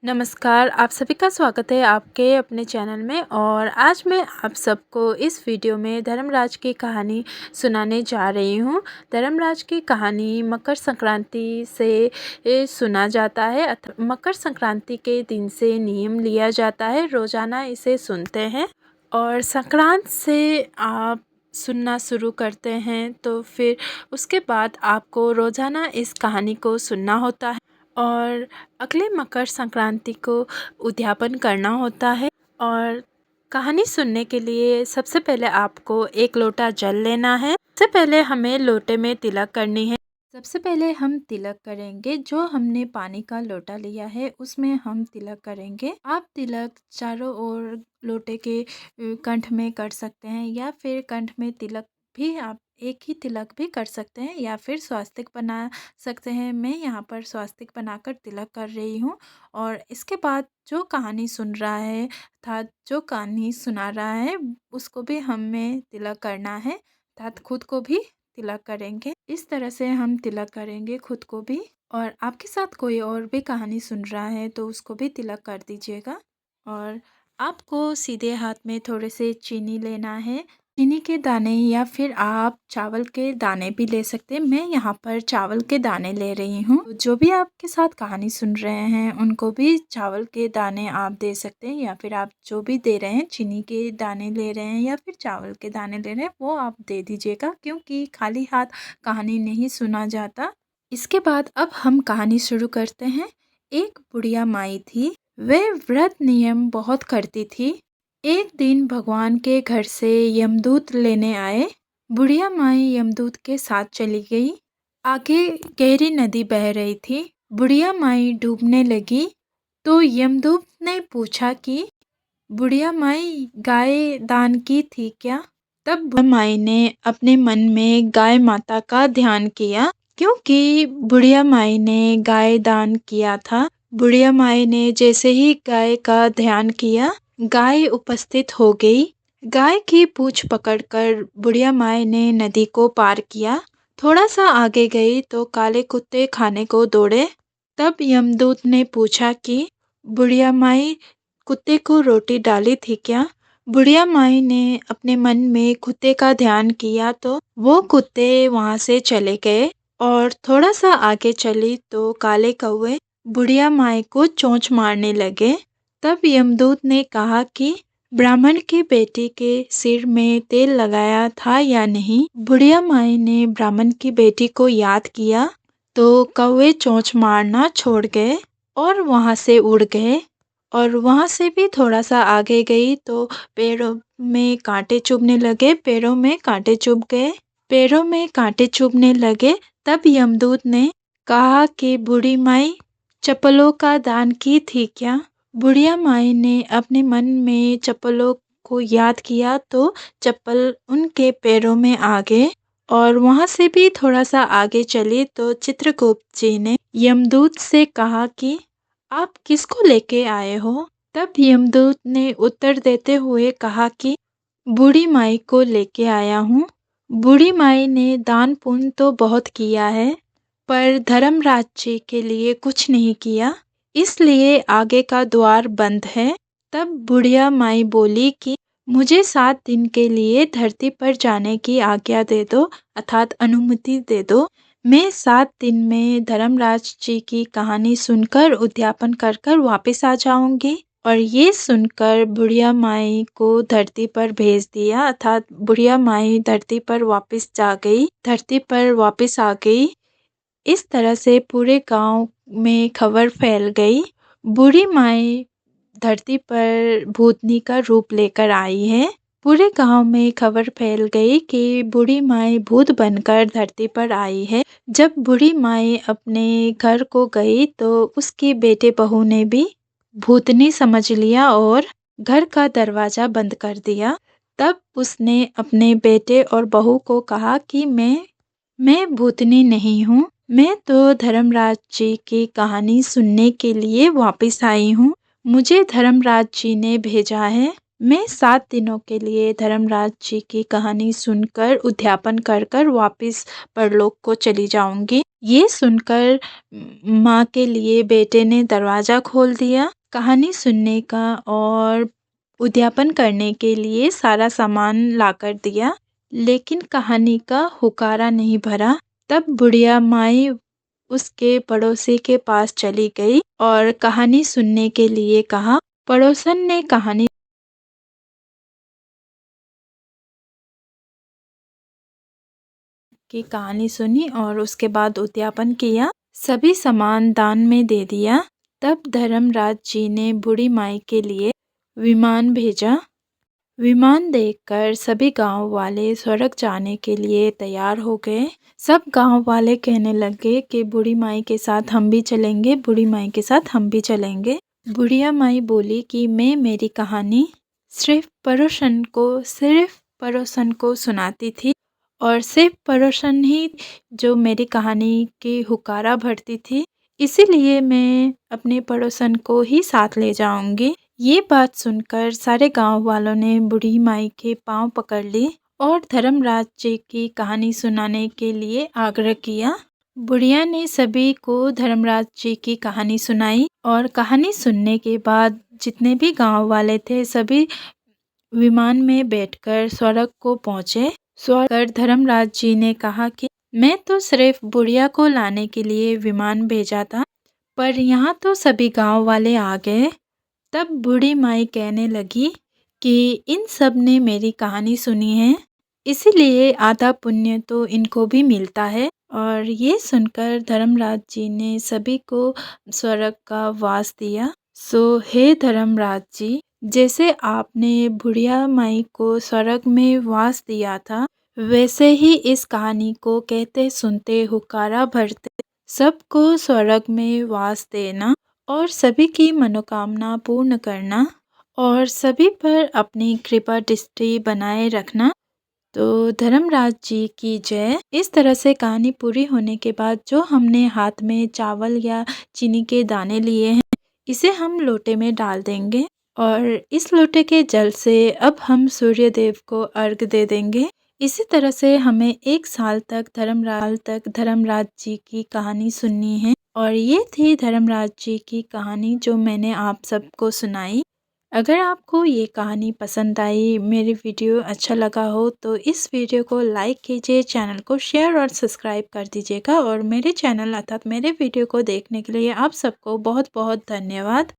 नमस्कार, आप सभी का स्वागत है आपके अपने चैनल में। और आज मैं आप सबको इस वीडियो में धर्मराज की कहानी सुनाने जा रही हूँ। धर्मराज की कहानी मकर संक्रांति से सुना जाता है। मकर संक्रांति के दिन से नियम लिया जाता है, रोज़ाना इसे सुनते हैं। और संक्रांत से आप सुनना शुरू करते हैं तो फिर उसके बाद आपको रोज़ाना इस कहानी को सुनना होता है और अगले मकर संक्रांति को उद्यापन करना होता है। और कहानी सुनने के लिए सबसे पहले आपको एक लोटा जल लेना है। सबसे पहले हमें लोटे में तिलक करनी है। सबसे पहले हम तिलक करेंगे, जो हमने पानी का लोटा लिया है उसमें हम तिलक करेंगे। आप तिलक चारों ओर लोटे के कंठ में कर सकते हैं, या फिर कंठ में तिलक भी आप एक ही तिलक भी कर सकते हैं, या फिर स्वास्तिक बना सकते हैं। मैं यहाँ पर स्वास्तिक बनाकर तिलक कर रही हूँ। और इसके बाद जो कहानी सुन रहा है अर्थात जो कहानी सुना रहा है उसको भी हमें तिलक करना है, अर्थात खुद को भी तिलक करेंगे। इस तरह से हम तिलक करेंगे खुद को भी। और आपके साथ कोई और भी कहानी सुन रहा है तो उसको भी तिलक कर दीजिएगा। और आपको सीधे हाथ में थोड़े से चीनी लेना है, चीनी के दाने, या फिर आप चावल के दाने भी ले सकते हैं। मैं यहाँ पर चावल के दाने ले रही हूँ। जो भी आपके साथ कहानी सुन रहे हैं उनको भी चावल के दाने आप दे सकते हैं, या फिर आप जो भी दे रहे हैं, चीनी के दाने ले रहे हैं या फिर चावल के दाने ले रहे हैं, वो आप दे दीजिएगा, क्योंकि खाली हाथ कहानी नहीं सुना जाता। इसके बाद अब हम कहानी शुरू करते हैं। एक बुढ़िया माई थी, वह व्रत नियम बहुत करती थी। एक दिन भगवान के घर से यमदूत लेने आए। बुढ़िया माई यमदूत के साथ चली गई। आगे गहरी नदी बह रही थी। बुढ़िया माई डूबने लगी तो यमदूत ने पूछा कि बुढ़िया माई गाय दान की थी क्या? तब बुढ़िया माई ने अपने मन में गाय माता का ध्यान किया, क्योंकि बुढ़िया माई ने गाय दान किया था। बुढ़िया माई ने जैसे ही गाय का ध्यान किया, गाय उपस्थित हो गई। गाय की पूंछ पकड़कर बुढ़िया माई ने नदी को पार किया। थोड़ा सा आगे गई तो काले कुत्ते खाने को दौड़े। तब यमदूत ने पूछा कि बुढ़िया माई, कुत्ते को रोटी डाली थी क्या? बुढ़िया माई ने अपने मन में कुत्ते का ध्यान किया तो वो कुत्ते वहां से चले गए। और थोड़ा सा आगे चली तो काले कौवे बुढ़िया माई को चोंच मारने लगे। तब यमदूत ने कहा कि ब्राह्मण की बेटी के सिर में तेल लगाया था या नहीं? बुढ़िया माई ने ब्राह्मण की बेटी को याद किया तो कौवे चोंच मारना छोड़ गए और वहां से उड़ गए। और वहां से भी थोड़ा सा आगे गई तो पैरों में कांटे चुभने लगे, पैरों में कांटे चुभ गए, पैरों में कांटे चुभने लगे। तब यमदूत ने कहा कि बूढ़ी माई, चप्पलों का दान की थी क्या? बुढ़िया माई ने अपने मन में चप्पलों को याद किया तो चप्पल उनके पैरों में आ गए। और वहां से भी थोड़ा सा आगे चली तो चित्रगुप्त जी ने यमदूत से कहा कि आप किसको लेके आए हो? तब यमदूत ने उत्तर देते हुए कहा कि बूढ़ी माई को लेके आया हूँ। बूढ़ी माई ने दान पुण्य तो बहुत किया है, पर धर्मराज जी के लिए कुछ नहीं किया, इसलिए आगे का द्वार बंद है। तब बुढ़िया माई बोली कि मुझे 7 दिन के लिए धरती पर जाने की आज्ञा दे दो, अर्थात अनुमति दे दो। मैं 7 दिन में धर्मराज जी की कहानी सुनकर उद्यापन कर कर वापस आ जाऊंगी। और ये सुनकर बुढ़िया माई को धरती पर भेज दिया, अर्थात बुढ़िया माई धरती पर वापस जा गई, धरती पर वापस आ गई। इस तरह से पूरे गांव में खबर फैल गई। बूढ़ी माई धरती पर भूतनी का रूप लेकर आई है। पूरे गांव में खबर फैल गई कि बूढ़ी माई भूत बनकर धरती पर आई है। जब बूढ़ी माई अपने घर को गई तो उसकी बेटे बहू ने भी भूतनी समझ लिया और घर का दरवाजा बंद कर दिया। तब उसने अपने बेटे और बहू को कहा कि मैं भूतनी नहीं हूँ, मैं तो धर्मराज जी की कहानी सुनने के लिए वापस आई हूँ। मुझे धर्मराज जी ने भेजा है। मैं 7 दिनों के लिए धर्मराज जी की कहानी सुनकर उद्यापन कर कर वापस परलोक को चली जाऊंगी। ये सुनकर माँ के लिए बेटे ने दरवाज़ा खोल दिया। कहानी सुनने का और उद्यापन करने के लिए सारा सामान लाकर दिया, लेकिन कहानी का हुकारा नहीं भरा। तब बुढ़िया माई उसके पड़ोसी के पास चली गई और कहानी सुनने के लिए कहा। पड़ोसन ने कहानी सुनी और उसके बाद उद्यापन किया। सभी सामान दान में दे दिया। तब धर्मराज जी ने बूढ़ी माई के लिए विमान भेजा। विमान देखकर सभी गांव वाले स्वर्ग जाने के लिए तैयार हो गए। सब गांव वाले कहने लगे कि बूढ़ी माई के साथ हम भी चलेंगे, बूढ़ी माई के साथ हम भी चलेंगे। बुढ़िया माई बोली कि मैं मेरी कहानी सिर्फ पड़ोसन को सुनाती थी और सिर्फ पड़ोसन ही जो मेरी कहानी की हुकारा भरती थी, इसीलिए मैं अपने पड़ोसन को ही साथ ले जाऊंगी। ये बात सुनकर सारे गांव वालों ने बूढ़ी माई के पांव पकड़ ली और धर्मराज जी की कहानी सुनाने के लिए आग्रह किया। बुढ़िया ने सभी को धर्मराज जी की कहानी सुनाई और कहानी सुनने के बाद जितने भी गांव वाले थे सभी विमान में बैठकर स्वर्ग को पहुंचे। स्वर्ग पर धर्मराज जी ने कहा कि मैं तो सिर्फ बुढ़िया को लाने के लिए विमान भेजा था, पर यहाँ तो सभी गांव वाले आ गए। तब बूढ़ी माई कहने लगी कि इन सब ने मेरी कहानी सुनी है, इसीलिए आधा पुण्य तो इनको भी मिलता है। और ये सुनकर धर्मराज जी ने सभी को स्वर्ग का वास दिया। सो हे धर्मराज जी, जैसे आपने बुढ़िया माई को स्वर्ग में वास दिया था, वैसे ही इस कहानी को कहते सुनते हुक्कारा भरते सबको स्वर्ग में वास देना और सभी की मनोकामना पूर्ण करना और सभी पर अपनी कृपा दृष्टि बनाए रखना। तो धर्मराज जी की जय। इस तरह से कहानी पूरी होने के बाद जो हमने हाथ में चावल या चीनी के दाने लिए हैं, इसे हम लोटे में डाल देंगे और इस लोटे के जल से अब हम सूर्य देव को अर्घ दे देंगे। इसी तरह से हमें 1 साल तक धर्मराज जी की कहानी सुननी है। और ये थी धर्मराज जी की कहानी जो मैंने आप सबको सुनाई। अगर आपको ये कहानी पसंद आई, मेरी वीडियो अच्छा लगा हो तो इस वीडियो को लाइक कीजिए, चैनल को शेयर और सब्सक्राइब कर दीजिएगा और मेरे चैनल अर्थात मेरे वीडियो को देखने के लिए आप सबको बहुत बहुत धन्यवाद।